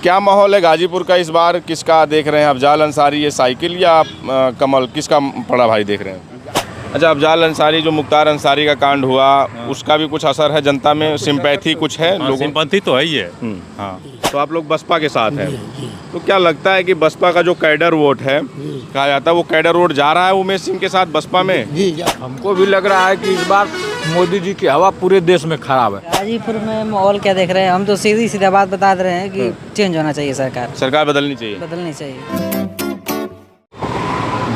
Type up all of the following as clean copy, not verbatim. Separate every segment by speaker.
Speaker 1: क्या माहौल है गाजीपुर का इस बार? किसका देख रहे हैं? अफजाल अंसारी ये साइकिल या कमल, किसका बड़ा भाई देख रहे हैं? अच्छा, अफजाल अंसारी जो मुख्तार अंसारी का कांड हुआ उसका भी कुछ असर है जनता में? सिंपैथी कुछ है लोगों?
Speaker 2: सिंपैथी तो है ही है। हाँ,
Speaker 1: तो आप लोग बसपा के साथ हैं, तो क्या लगता है कि बसपा का जो कैडर वोट है कहा जाता है वो कैडर वोट जा रहा है उमेश सिंह के साथ बसपा में?
Speaker 3: जी, हमको भी लग रहा है कि इस बार मोदी जी की हवा पूरे देश में खराब है।
Speaker 4: गाजीपुर में माहौल क्या देख रहे हैं? हम तो सीधा बात बता रहे हैं कि चेंज होना चाहिए, सरकार
Speaker 1: बदलनी
Speaker 4: चाहिए।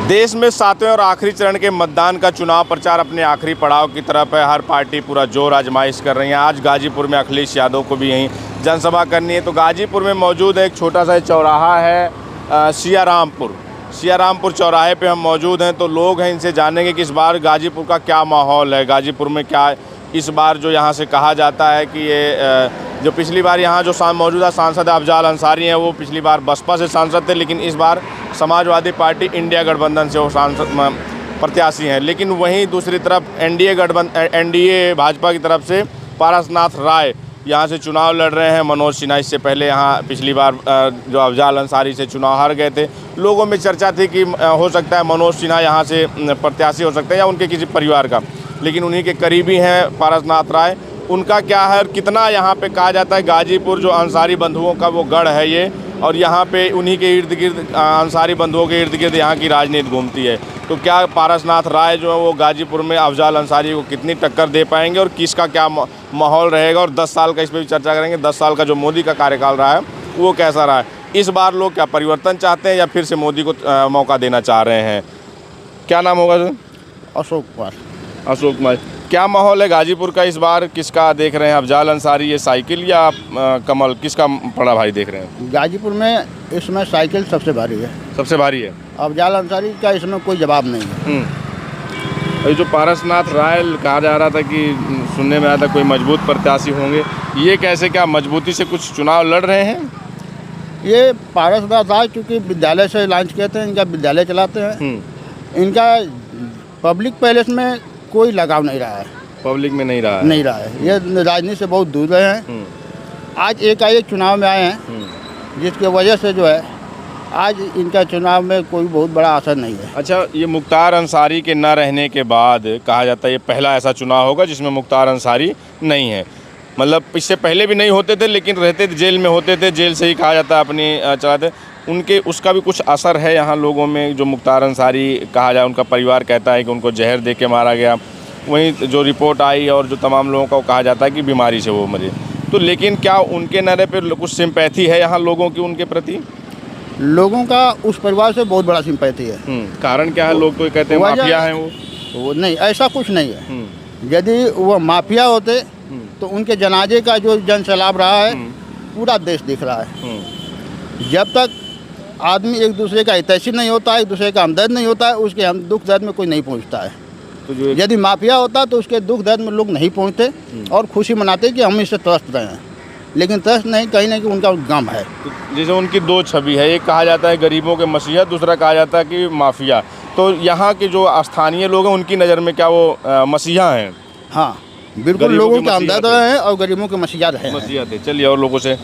Speaker 1: देश में 7वें और आखिरी चरण के मतदान का चुनाव प्रचार अपने आखिरी पड़ाव की तरफ है। हर पार्टी पूरा जोर आजमाइश कर रही है। आज गाजीपुर में अखिलेश यादव को भी यहीं जनसभा करनी है। तो गाजीपुर में मौजूद है एक छोटा सा चौराहा है, सियारामपुर चौराहे पे हम मौजूद हैं। तो लोग हैं, इनसे जानेंगे कि इस बार गाजीपुर का क्या माहौल है, गाजीपुर में क्या इस बार जो यहाँ से कहा जाता है कि ये जो पिछली बार यहाँ जो मौजूदा सांसद अफजाल अंसारी हैं वो पिछली बार बसपा से सांसद थे, लेकिन इस बार समाजवादी पार्टी इंडिया गठबंधन से वो सांसद प्रत्याशी हैं। लेकिन वहीं दूसरी तरफ एनडीए भाजपा की तरफ से पारसनाथ राय यहाँ से चुनाव लड़ रहे हैं। मनोज सिन्हा इससे पहले यहाँ पिछली बार जो अफजाल अंसारी से चुनाव हार गए थे। लोगों में चर्चा थी कि हो सकता है मनोज सिन्हा यहाँ से प्रत्याशी हो सकते हैं या उनके किसी परिवार का, लेकिन उन्हीं के करीबी हैं पारसनाथ राय। उनका क्या है और कितना यहाँ पे कहा जाता है गाजीपुर जो अंसारी बंधुओं का वो गढ़ है ये, और यहाँ पे उन्हीं के इर्द गिर्द अंसारी बंधुओं के इर्द गिर्द यहाँ की राजनीति घूमती है। तो क्या पारसनाथ राय जो है वो गाजीपुर में अफजाल अंसारी को कितनी टक्कर दे पाएंगे और किसका क्या माहौल रहेगा? और 10 साल का इस पर भी चर्चा करेंगे। 10 साल का जो मोदी का कार्यकाल रहा है वो कैसा रहा है? इस बार लोग क्या परिवर्तन चाहते हैं या फिर से मोदी को मौका देना चाह रहे हैं? क्या नाम होगा सर? अशोक कुमार। क्या माहौल है गाजीपुर का इस बार? किसका देख रहे हैं? अफजाल अंसारी ये साइकिल या कमल, किसका बड़ा भाई देख रहे हैं?
Speaker 5: गाजीपुर में इसमें साइकिल सबसे भारी है।
Speaker 1: सबसे भारी है।
Speaker 5: अफजाल अंसारी का इसमें कोई जवाब नहीं है।
Speaker 1: ये जो पारसनाथ राय कहा जा रहा था कि सुनने में आया था कोई मजबूत प्रत्याशी होंगे, ये कैसे, क्या मजबूती से कुछ चुनाव लड़ रहे हैं?
Speaker 5: ये पारसनाथ राय क्योंकि विद्यालय से लॉन्च कहते हैं, इनका विद्यालय चलाते हैं। इनका पब्लिक पैलेस में कोई लगाव नहीं रहा है।
Speaker 1: पब्लिक में नहीं रहा है।
Speaker 5: ये राजनीति से बहुत दूर रहे हैं। आज एकाएक चुनाव में आए हैं, जिसकी वजह से जो है आज इनका चुनाव में कोई बहुत बड़ा असर नहीं है।
Speaker 1: अच्छा, ये मुख्तार अंसारी के न रहने के बाद कहा जाता है ये पहला ऐसा चुनाव होगा जिसमें मुख्तार अंसारी नहीं है। मतलब इससे पहले भी नहीं होते थे, लेकिन रहते थे जेल में होते थे, जेल से ही कहा जाता है अपनी चलाते। उनके उसका भी कुछ असर है यहाँ लोगों में? जो मुख्तार अंसारी कहा जाए, उनका परिवार कहता है कि उनको जहर दे के मारा गया। वहीं जो रिपोर्ट आई और जो तमाम लोगों का कहा जाता है कि बीमारी से वो मरे। तो लेकिन क्या उनके नारे पे कुछ सिंपैथी है यहाँ लोगों की उनके प्रति?
Speaker 5: लोगों का उस परिवार से बहुत बड़ा सिंपैथी है।
Speaker 1: कारण क्या है? लोग तो कहते हैं माफिया हैं
Speaker 5: वो नहीं, ऐसा कुछ नहीं है। यदि वो माफिया होते तो उनके जनाजे का जो जन सैलाब रहा है पूरा देश दिख रहा है। जब तक आदमी एक दूसरे का हितैषी नहीं होता है, एक दूसरे का हमदर्द नहीं होता है, उसके हम दुख दर्द में कोई नहीं पहुंचता है। तो यदि माफिया होता तो उसके दुख दर्द में लोग नहीं पहुंचते और खुशी मनाते कि हम इससे त्रस्त रहे हैं, लेकिन त्रस्त नहीं, कहीं ना कहीं उनका गम है।
Speaker 1: तो जैसे उनकी दो छवि है, एक कहा जाता है गरीबों के मसीहा, दूसरा कहा जाता है कि माफिया। तो यहाँ के जो स्थानीय लोग हैं उनकी नज़र में क्या वो मसीहा हैं?
Speaker 5: हाँ बिल्कुल, लोगों के हमदर्द हैं और गरीबों के मसीहा
Speaker 1: थे। चलिए, और लोगों से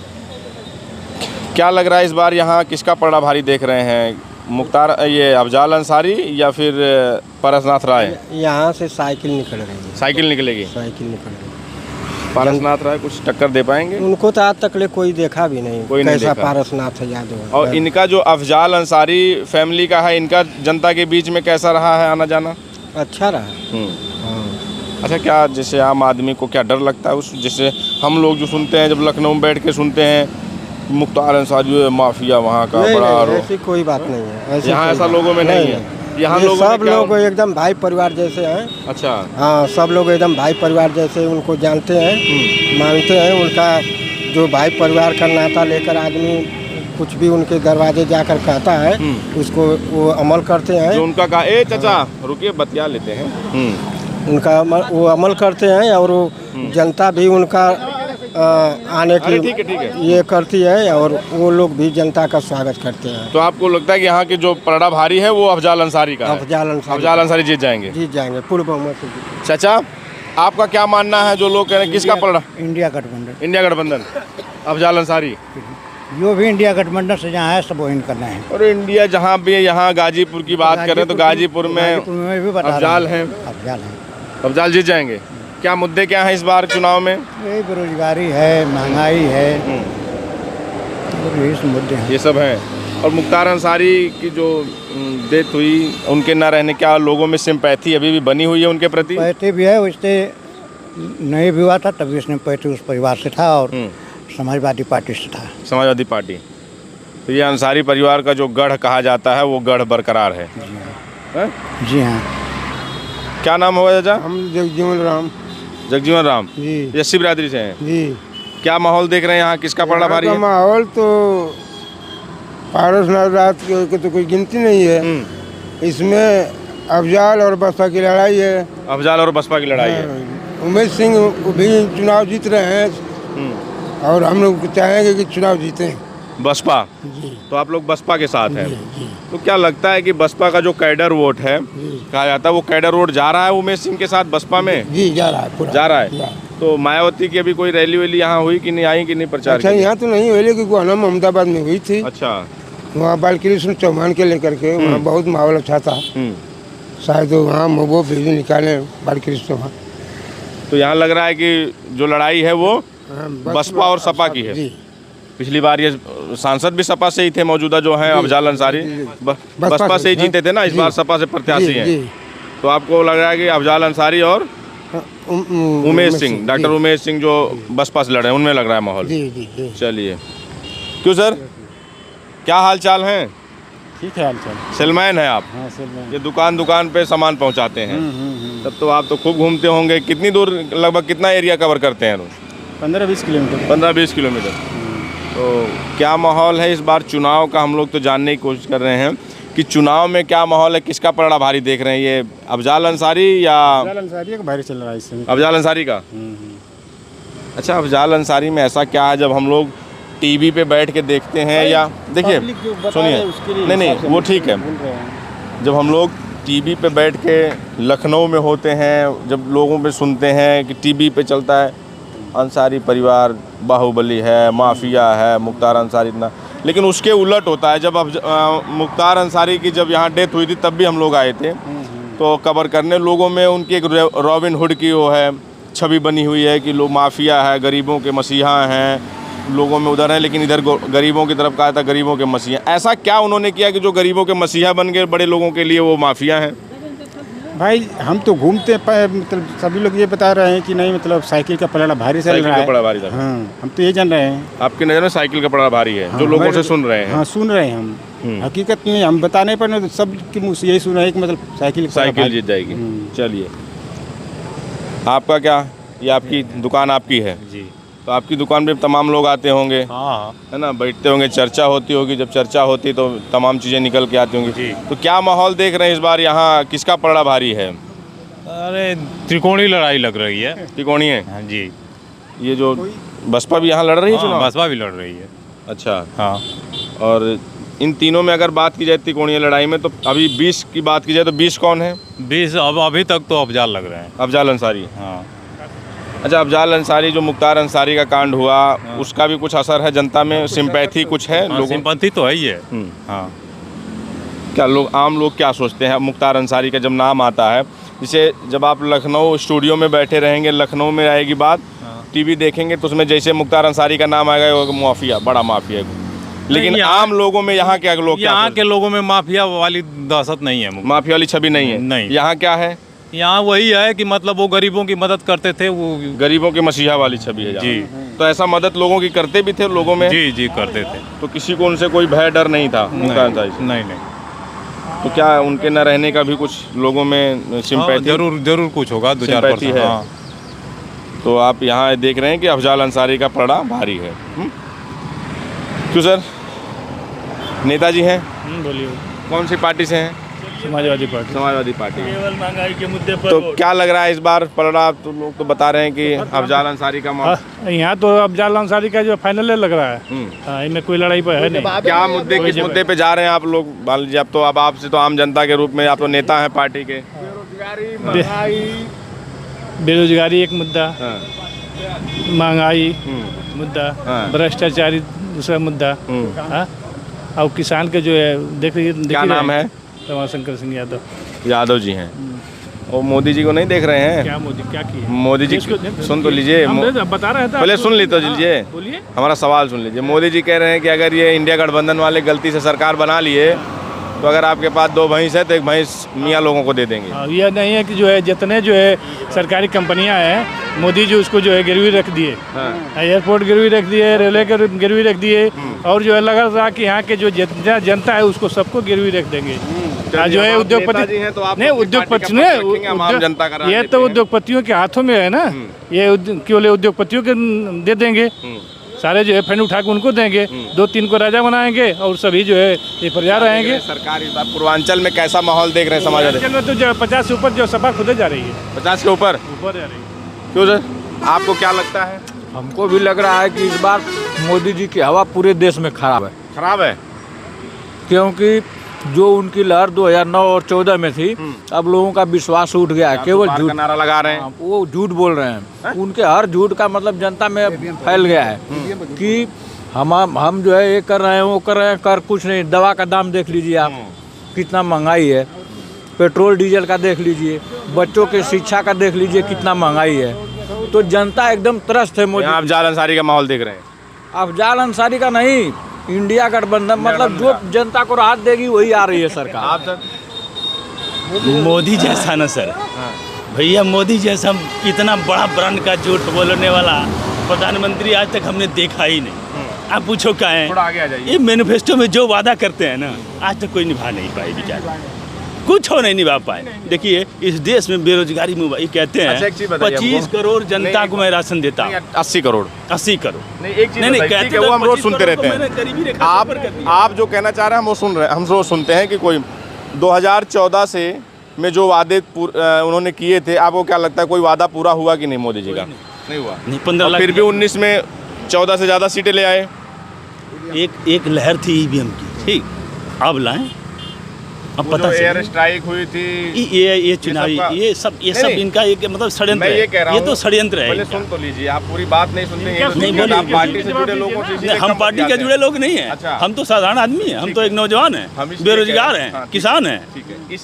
Speaker 1: क्या लग रहा है इस बार यहाँ किसका पलड़ा भारी देख रहे हैं? मुख्तार ये अफजाल अंसारी या फिर पारसनाथ राय?
Speaker 6: यहाँ से साइकिल निकल रही है।
Speaker 1: साइकिल निकलेगी?
Speaker 6: साइकिल निकल रही है।
Speaker 1: पारसनाथ राय कुछ टक्कर दे पाएंगे?
Speaker 6: उनको तो आज तक ले कोई देखा भी नहीं,
Speaker 1: कोई
Speaker 6: कैसा
Speaker 1: नहीं देखा।
Speaker 6: पारसनाथ यादव।
Speaker 1: और इनका जो अफजाल अंसारी फैमिली का है, इनका जनता के बीच में कैसा रहा है आना जाना?
Speaker 6: अच्छा रहा।
Speaker 1: अच्छा, क्या जैसे आम आदमी को क्या डर लगता है उस, जैसे हम लोग जो सुनते हैं जब लखनऊ में बैठ के सुनते हैं मुख्तार अंसारी माफिया वहाँ का बड़ा,
Speaker 6: ऐसी कोई बात नहीं है।
Speaker 1: यहाँ ऐसा लोगों में नहीं है। यहाँ लोग
Speaker 6: सब लोग एकदम भाई परिवार जैसे हैं।
Speaker 1: अच्छा,
Speaker 6: हाँ, सब लोग एकदम भाई परिवार जैसे उनको जानते हैं, मानते हैं। उनका जो भाई परिवार का नाता लेकर आदमी कुछ भी उनके दरवाजे जाकर कहता है उसको वो अमल करते हैं।
Speaker 1: जो उनका कहा, ए चाचा रुकिए बतिया लेते हैं,
Speaker 6: उनका वो अमल करते हैं और वो जनता भी उनका आने की
Speaker 1: ठीक है।
Speaker 6: ये करती है और वो लोग भी जनता का स्वागत करते हैं।
Speaker 1: तो आपको लगता है कि यहाँ की जो पलड़ा भारी है वो अफजाल अंसारी का है? अफजाल अंसारी जीत जाएंगे?
Speaker 6: जीत जाएंगे, पूर्ण बहुमत।
Speaker 1: चाचा, आपका क्या मानना है? जो लोग कह रहे हैं किसका पलड़ा?
Speaker 5: इंडिया गठबंधन।
Speaker 1: इंडिया गठबंधन, अफजाल अंसारी।
Speaker 5: जो भी इंडिया गठबंधन से जहाँ है सब वही करना है।
Speaker 1: और इंडिया जहाँ भी है, यहाँ गाजीपुर की बात करें तो गाजीपुर में
Speaker 5: भी बता
Speaker 1: अफजाल हैं।
Speaker 5: अफजाल है।
Speaker 1: अफजाल जीत जाएंगे। क्या मुद्दे क्या हैं इस बार चुनाव में?
Speaker 5: यही बेरोजगारी है, महंगाई है, और यही मुद्दे हैं।
Speaker 1: ये सब हैं। और मुख्तार अंसारी की जो डेथ हुई, उनके ना रहने, क्या लोगों में सिंपैथी अभी भी बनी हुई है उनके प्रति?
Speaker 5: पैसे भी है, उससे नहीं भी हुआ था तभी उसने पैसे उस परिवार से था और समाजवादी पार्टी से था।
Speaker 1: समाजवादी पार्टी। तो ये अंसारी परिवार का जो गढ़ कहा जाता है वो गढ़ बरकरार है। हैं?
Speaker 5: जी हाँ।
Speaker 1: क्या नाम होगा चाचा?
Speaker 6: हम जगजीवन राम
Speaker 1: जगजीवन राम
Speaker 6: जी।
Speaker 1: यस्सी बिरादरी से हैं।
Speaker 6: जी।
Speaker 1: क्या माहौल देख रहे हैं यहाँ, किसका पलड़ा भारी है?
Speaker 6: माहौल तो पारसनाथ रात की तो कोई गिनती नहीं है। इसमें अफजाल और बसपा की लड़ाई है।
Speaker 1: अफजाल और बसपा की लड़ाई है।
Speaker 6: उमेश सिंह भी चुनाव जीत रहे हैं और हम लोग चाहेंगे कि चुनाव जीतें।
Speaker 1: बसपा। तो आप लोग बसपा के साथ हैं। तो क्या लगता है कि बसपा का जो कैडर वोट है, कहा जाता है वो कैडर वोट जा रहा है उमेश सिंह के साथ बसपा में?
Speaker 6: जी जा रहा है पूरा।
Speaker 1: जा रहा है। तो मायावती की अभी कोई रैली वैली यहाँ हुई कि नहीं, आई कि नहीं प्रचार?
Speaker 6: अच्छा, यहाँ तो नहीं हुई लेकिन गुहाना अहमदाबाद में हुई थी।
Speaker 1: अच्छा।
Speaker 6: वहाँ बालकृष्ण चौहान के लेकर के वहाँ बहुत माहौल अच्छा था। शायद वहाँ वो भी निकाले बालकृष्ण चौहान।
Speaker 1: तो यहाँ लग रहा है कि जो लड़ाई है वो बसपा और सपा की है। पिछली बार ये सांसद भी सपा से ही थे, मौजूदा जो हैं अफजाल अंसारी बसपा से ही जीते थे ना, इस बार सपा से प्रत्याशी हैं। तो आपको लग रहा है कि अफजाल अंसारी और उमेश सिंह, डॉक्टर उमेश सिंह जो बसपा से लड़ रहे हैं, उनमें लग रहा है माहौल? चलिए। क्यों सर, क्या हाल चाल है?
Speaker 2: ठीक है हाल चाल।
Speaker 1: सेलमैन है आप?
Speaker 2: हाँ सेलमैन।
Speaker 1: ये दुकान पे सामान पहुंचाते हैं। तब तो आप तो खूब घूमते होंगे। कितनी दूर, लगभग कितना एरिया कवर करते हैं रोज?
Speaker 2: 15-20 किलोमीटर।
Speaker 1: 15-20 किलोमीटर। तो क्या माहौल है इस बार चुनाव का? हम लोग तो जानने की कोशिश कर रहे हैं कि चुनाव में क्या माहौल है, किसका पलड़ा भारी देख रहे हैं? ये अफजाल अंसारी या
Speaker 2: अफजाल अंसारी का भारी चल रहा है इस समय।
Speaker 1: अफजाल अंसारी का? अच्छा, अफजाल अंसारी में ऐसा क्या है, जब हम लोग टीवी पे बैठ के देखते हैं या देखिए सुनिए, नहीं वो ठीक है, जब हम लोग टीवी पे बैठ के लखनऊ में होते हैं, जब लोगों पे सुनते हैं कि टीवी पे चलता है अंसारी परिवार बाहुबली है, माफिया है, मुख्तार अंसारी इतना, लेकिन उसके उलट होता है। जब मुख्तार अंसारी की जब यहाँ डेथ हुई थी तब भी हम लोग आए थे, तो कवर करने लोगों में उनकी एक रॉबिन हुड की वो है छवि बनी हुई है कि लोग माफिया है, गरीबों के मसीहा हैं, लोगों में उधर है, लेकिन इधर गरीबों की तरफ कहा था गरीबों के मसीहा। ऐसा क्या उन्होंने किया कि जो गरीबों के मसीहा बन गए, बड़े लोगों के लिए वो माफिया हैं?
Speaker 2: भाई हम तो घूमते मतलब सभी लोग ये बता रहे हैं कि नहीं, मतलब साइकिल का पलड़ा भारी चल रहा है।
Speaker 1: पलड़ा भारी था।
Speaker 2: हाँ, हम तो ये जान रहे हैं।
Speaker 1: आपकी नज़र में साइकिल का पलड़ा भारी है? जो लोगों से सुन रहे हैं।
Speaker 2: हाँ सुन रहे हैं हम, हकीकत में हम बताने पर तो सब के मुँह से यही सुन रहे हैं कि मतलब साइकिल
Speaker 1: जीत जाएगी। चलिए, आपका क्या, ये आपकी दुकान आपकी है
Speaker 2: जी?
Speaker 1: तो आपकी दुकान पे तमाम लोग आते होंगे,
Speaker 2: हाँ
Speaker 1: है ना, बैठते होंगे, चर्चा होती होगी। जब चर्चा होती तो तमाम चीज़ें निकल के आती होंगी
Speaker 2: जी।
Speaker 1: तो क्या माहौल देख रहे हैं इस बार यहाँ, किसका पलड़ा भारी है?
Speaker 2: अरे त्रिकोणी लड़ाई लग रही है।
Speaker 1: त्रिकोणी है?
Speaker 2: हाँ जी।
Speaker 1: ये जो बसपा भी यहाँ लड़ रही है चुनाव?
Speaker 2: बसपा भी लड़ रही है।
Speaker 1: अच्छा।
Speaker 2: हाँ।
Speaker 1: और इन तीनों में अगर बात की जाए त्रिकोणीय लड़ाई में, तो अभी 20 की बात की जाए तो 20 कौन है?
Speaker 2: 20 अभी तक तो अफजाल लग रहे हैं।
Speaker 1: अफजाल अंसारी।
Speaker 2: हाँ।
Speaker 1: अच्छा, अफजाल अंसारी, जो मुख्तार अंसारी का कांड हुआ, उसका भी कुछ असर है जनता में? सिंपैथी कुछ है लोगों?
Speaker 2: सिंपैथी तो है ही है। हाँ।
Speaker 1: क्या लोग, आम लोग क्या सोचते हैं मुख्तार अंसारी का जब नाम आता है? जैसे जब आप लखनऊ स्टूडियो में बैठे रहेंगे, लखनऊ में आएगी बात, टीवी देखेंगे तो उसमें जैसे मुख्तार अंसारी का नाम आएगा वो माफिया, बड़ा माफिया है। लेकिन आम लोगों में यहाँ क्या लोग,
Speaker 2: यहाँ के लोगों में माफिया वाली दहशत नहीं है,
Speaker 1: माफिया वाली छवि नहीं है।
Speaker 2: नहीं।
Speaker 1: यहाँ क्या है?
Speaker 2: यहाँ वही है कि मतलब वो गरीबों की मदद करते थे, वो
Speaker 1: गरीबों के मसीहा वाली छवि है
Speaker 2: जी।
Speaker 1: तो ऐसा मदद लोगों की करते भी थे लोगों में?
Speaker 2: जी जी करते थे।
Speaker 1: तो किसी को उनसे कोई भय डर नहीं था मुख्तार अंसारी से?
Speaker 2: नहीं।
Speaker 1: तो क्या उनके न रहने का भी कुछ लोगों में सिंपैथी?
Speaker 2: जरूर कुछ होगा, 2-4%
Speaker 1: है। तो आप यहाँ देख रहे हैं कि अफजाल अंसारी का पलड़ा भारी है। क्यों सर, नेताजी हैं?
Speaker 2: बोलिए।
Speaker 1: कौन सी पार्टी से हैं?
Speaker 2: समाजवादी पार्टी।
Speaker 1: समाजवादी पार्टी।
Speaker 2: केवल महंगाई के मुद्दे पर।
Speaker 1: तो क्या लग रहा है इस बार पलड़ा? तो लोग तो बता रहे हैं कि अफजाल अंसारी का
Speaker 7: यहाँ तो अफजाल अंसारी का जो फाइनल लग रहा है। हाँ, इनमें कोई लड़ाई पर है नहीं।
Speaker 1: क्या मुद्दे, किस मुद्दे पे जा रहे हैं आप लोग? मान लीजिए, अब तो अब आपसे तो आम जनता के रूप में आप तो नेता हैं पार्टी के।
Speaker 7: बेरोजगारी एक मुद्दा, महंगाई मुद्दा,
Speaker 1: हाँ।
Speaker 7: भ्रष्टाचारी दूसरा मुद्दा। हाँ, और किसान के जो है
Speaker 1: क्या नाम है?
Speaker 7: रमाशंकर सिंह यादव।
Speaker 1: यादव जी हैं। और मोदी जी को नहीं देख रहे हैं?
Speaker 7: क्या मोदी क्या किए?
Speaker 1: मोदी जी सुन तो लीजिए,
Speaker 7: बता रहे थे,
Speaker 1: पहले सुन ली तो लीजिए,
Speaker 7: बोलिए।
Speaker 1: हमारा सवाल सुन लीजिए। मोदी जी कह रहे हैं कि अगर ये इंडिया गठबंधन वाले गलती से सरकार बना लिए तो अगर आपके पास 2 भैंस है तो 1 भैंस मियाँ लोगों को दे देंगे।
Speaker 7: यह नहीं है कि जो है जितने जो है सरकारी कंपनियां हैं, मोदी जी उसको जो है गिरवी रख दिए। एयरपोर्ट गिरवी रख दिए, रेलवे गिरवी रख दिए, और जो है लगा रहा कि यहाँ के जो जनता है उसको सबको गिरवी रख देंगे। जो है उद्योगपति
Speaker 1: हैं तो आप
Speaker 7: नहीं, उद्योगपति ने ये तो उद्योगपतियों के हाथों में है ना, ये केवल उद्योगपतियों के दे देंगे, सारे जो है फंड उठा के उनको देंगे, 2-3 को राजा बनाएंगे और सभी जो है ये प्रजा रहेंगे।
Speaker 1: सरकार इस बार पूर्वांचल में कैसा माहौल देख रहे हैं समाज में?
Speaker 7: तो जो 50 से ऊपर जो सपा खुद जा रही है,
Speaker 1: 50 के ऊपर
Speaker 7: जा रही है।
Speaker 1: क्यों सर, आपको क्या लगता है?
Speaker 3: हमको भी लग रहा है कि इस बार मोदी जी की हवा पूरे देश में खराब है।
Speaker 1: खराब है
Speaker 3: क्योंकि जो उनकी लहर 2009 और 14 में थी, अब लोगों का विश्वास उठ गया है। केवल झूठ
Speaker 1: का नारा लगा रहे हैं,
Speaker 3: वो झूठ बोल रहे हैं। उनके हर झूठ का मतलब जनता में फैल गया है कि हम जो है ये कर रहे हैं, वो कर रहे हैं, कर कुछ नहीं। दवा का दाम देख लीजिए आप, कितना महंगाई है। पेट्रोल डीजल का देख लीजिए, बच्चों के शिक्षा का देख लीजिए, कितना महंगाई है। तो जनता एकदम त्रस्त है मोदी।
Speaker 1: आप जाल अंसारी का माहौल देख रहे हैं?
Speaker 3: अफजाल अंसारी का नहीं, इंडिया गठबंधन, मतलब जो जनता को राहत देगी वही आ रही है सरकार।
Speaker 1: आप सर?
Speaker 8: मोदी जैसा ना सर, भैया मोदी जैसा इतना बड़ा ब्रांड का झूठ बोलने वाला प्रधानमंत्री आज तक हमने देखा ही नहीं। आप पूछो क्या है,
Speaker 1: थोड़ा आगे आ जाइए।
Speaker 8: ये मैनिफेस्टो में जो वादा करते हैं ना, आज तक कोई निभा नहीं पाए बेचारे, कुछ हो नहीं निभा पाए। देखिए इस देश में बेरोजगारी में ये कहते हैं 25 करोड़ जनता को मैं राशन देता हूँ।
Speaker 1: 80 करोड़
Speaker 8: 80 करोड़
Speaker 1: नहीं, एक चीज बताइए, वो हम रोज सुनते रहते हैं। आप जो कहना चाह रहे हैं हम वो सुन रहे हैं, हम रोज सुनते हैं कि कोई 2014 से में जो वादे उन्होंने किए थे, आपको क्या लगता है कोई वादा पूरा हुआ कि नहीं मोदी जी का? नहीं हुआ।
Speaker 8: नहीं, 15 लाख
Speaker 1: फिर भी 19 में 14 से ज़्यादा सीटें ले आए।
Speaker 8: एक लहर थी ईवीएम की, ठीक, अब लाएं, अब पता
Speaker 1: एयर स्ट्राइक हुई थी,
Speaker 8: ये चुनावी ये सब इनका एक मतलब षड्यंत्र है। ये तो षड्यंत्र है।
Speaker 1: पहले सुन तो लीजिए, आप पूरी बात नहीं सुनते हैं।
Speaker 8: नहीं बोलिए,
Speaker 1: आप पार्टी से जुड़े लोगों से,
Speaker 8: हम पार्टी के जुड़े लोग नहीं हैं।
Speaker 1: अच्छा।
Speaker 8: हम तो साधारण आदमी हैं, हम तो एक नौजवान हैं, बेरोजगार हैं, किसान हैं,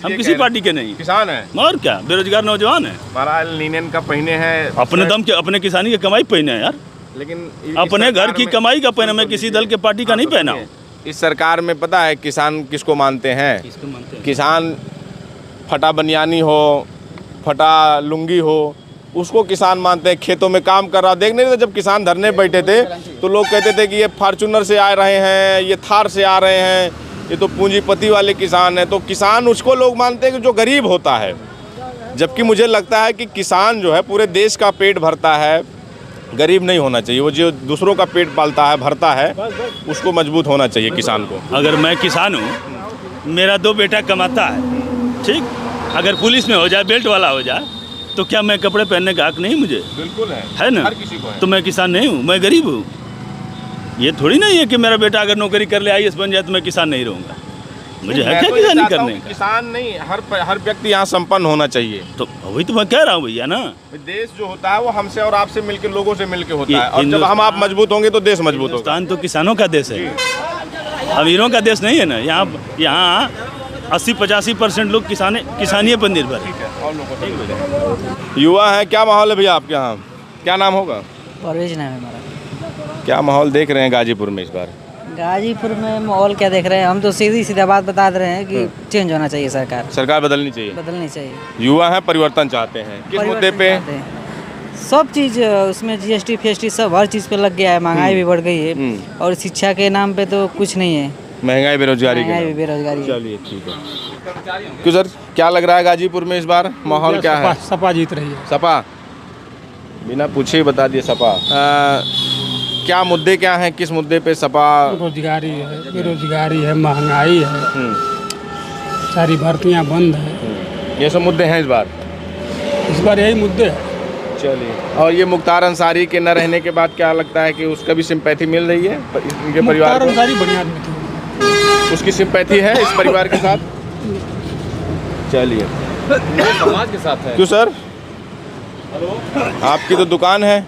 Speaker 8: हम किसी पार्टी के नहीं,
Speaker 1: किसान हैं।
Speaker 8: और क्या, बेरोजगार नौजवान हैं।
Speaker 1: महाराज लीनियन का पहने हैं,
Speaker 8: अपने दम के, अपने किसानी की कमाई पहने हैं यार,
Speaker 1: लेकिन
Speaker 8: अपने घर की कमाई का पहना। मैं किसी दल के पार्टी का नहीं पहना हूँ।
Speaker 1: इस सरकार में पता है किसान किसको मानते हैं? किसान फटा बनियानी हो, फटा लुंगी हो, उसको किसान मानते हैं। खेतों में काम कर रहा, देख नहीं थे जब किसान धरने बैठे थे तो लोग कहते थे कि ये फॉर्चूनर से आ रहे हैं, ये थार से आ रहे हैं, ये तो पूंजीपति वाले किसान हैं। तो किसान उसको लोग मानते हैं कि जो गरीब होता है, जबकि मुझे लगता है कि किसान जो है पूरे देश का पेट भरता है, गरीब नहीं होना चाहिए। वो जो दूसरों का पेट पालता है, भरता है, उसको मजबूत होना चाहिए किसान को।
Speaker 8: अगर मैं किसान हूँ, मेरा 2 बेटा कमाता है, ठीक, अगर पुलिस में हो जाए, बेल्ट वाला हो जाए, तो क्या मैं कपड़े पहनने का हक नहीं मुझे?
Speaker 1: बिल्कुल
Speaker 8: है ना?
Speaker 1: हर किसी को है।
Speaker 8: तो मैं किसान नहीं हूँ, मैं गरीब हूँ। ये थोड़ी नहीं है कि मेरा बेटा अगर नौकरी कर ले, IAS बन जाए, तो मैं किसान नहीं रहूँगा। मुझे है क्या किसानी करने का?
Speaker 1: किसान नहीं, हर व्यक्ति यहाँ संपन्न होना चाहिए।
Speaker 8: तो वही तो मैं कह रहा हूँ भैया ना,
Speaker 1: देश जो होता है वो हमसे और आपसे मिलकर, लोगों से मिलकर होता है, और जब हम आप मजबूत होंगे तो देश मजबूत होगा।
Speaker 8: हिंदुस्तान तो किसानों का देश है, अमीरों का देश नहीं है ना। यहाँ 80-85% लोग किसानी पर निर्भर है।
Speaker 1: युवा है, क्या माहौल है भैया आपके यहाँ? क्या नाम होगा?
Speaker 4: परवेज नाम है हमारा।
Speaker 1: क्या माहौल देख रहे हैं गाजीपुर में इस बार?
Speaker 4: गाजीपुर में माहौल क्या देख रहे हैं, हम तो सीधा बात बता रहे हैं कि चेंज होना चाहिए, सरकार
Speaker 1: बदलनी चाहिए।
Speaker 4: बदलनी चाहिए।
Speaker 1: युवा है, परिवर्तन चाहते हैं, किस मुद्दे पे?
Speaker 4: सब चीज़ उसमें GST FST सब हर चीज़ पे लग गया है, महंगाई भी बढ़ गई है, और शिक्षा के नाम पे तो कुछ नहीं है,
Speaker 1: महंगाई बेरोजगारी
Speaker 4: बेरोजगारी।
Speaker 1: चलिए ठीक है। क्यों सर, क्या लग रहा है गाजीपुर में इस बार माहौल क्या है?
Speaker 2: सपा जीत रही है।
Speaker 1: सपा? बिना पूछे ही बता दिए सपा। क्या मुद्दे क्या हैं, किस मुद्दे पे सपा?
Speaker 2: रोजगारी है, बेरोजगारी है, महंगाई है, सारी भर्तियां बंद है,
Speaker 1: ये सब मुद्दे हैं इस बार
Speaker 2: यही मुद्दे है।
Speaker 1: चलिए, और ये मुख्तार अंसारी के न रहने के बाद क्या लगता है कि उसका भी सिंपैथी मिल रही है इनके परिवार को?
Speaker 2: अंसारी बढ़िया आदमी थे,
Speaker 1: उसकी सिंपैथी है इस परिवार के साथ? चलिए,
Speaker 3: समाज के साथ है।
Speaker 1: क्यों सर, आपकी तो दुकान है,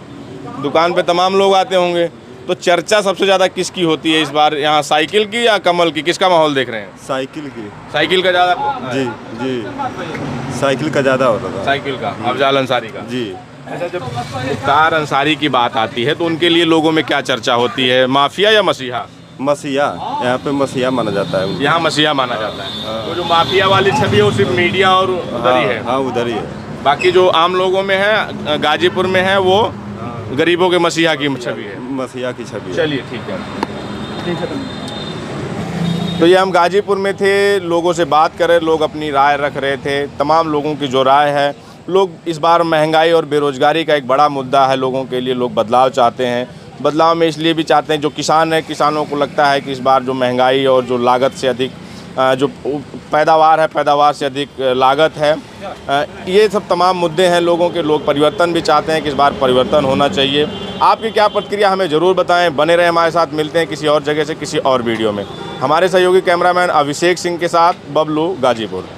Speaker 1: दुकान पे तमाम लोग आते होंगे, तो चर्चा सबसे ज़्यादा किसकी होती है इस बार यहाँ, साइकिल की या कमल की? किसका माहौल देख रहे हैं?
Speaker 9: साइकिल की।
Speaker 1: साइकिल का ज़्यादा?
Speaker 9: जी जी, साइकिल का ज़्यादा होता था।
Speaker 1: साइकिल का, अफजाल अंसारी का।
Speaker 9: जी।
Speaker 1: अच्छा, जब मुख्तार अंसारी की बात आती है तो उनके लिए लोगों में क्या चर्चा होती है, माफिया या मसीहा?
Speaker 9: मसीहा, यहाँ पे मसीहा माना जाता है।
Speaker 1: यहाँ मसीहा माना जाता है। तो जो माफिया वाली छवि है वो सिर्फ मीडिया और उधर ही है?
Speaker 9: हाँ, उधर ही है।
Speaker 1: बाकी जो आम लोगों में है, गाजीपुर में है, वो गरीबों के मसीहा की छवि है।
Speaker 9: मसीहा की छवि।
Speaker 1: चलिए ठीक है। तो ये हम गाजीपुर में थे, लोगों से बात कर रहे, लोग अपनी राय रख रहे थे। तमाम लोगों की जो राय है, लोग इस बार महंगाई और बेरोज़गारी का एक बड़ा मुद्दा है लोगों के लिए। लोग बदलाव चाहते हैं। बदलाव में इसलिए भी चाहते हैं, जो किसान है, किसानों को लगता है कि इस बार जो महंगाई और जो लागत से अधिक जो पैदावार है, पैदावार से अधिक लागत है, ये सब तमाम मुद्दे हैं लोगों के। लोग परिवर्तन भी चाहते हैं कि इस बार परिवर्तन होना चाहिए। आपकी क्या प्रतिक्रिया हमें ज़रूर बताएं। बने रहे हमारे साथ, मिलते हैं किसी और जगह से किसी और वीडियो में। हमारे सहयोगी कैमरामैन अभिषेक सिंह के साथ बबलू, गाजीपुर।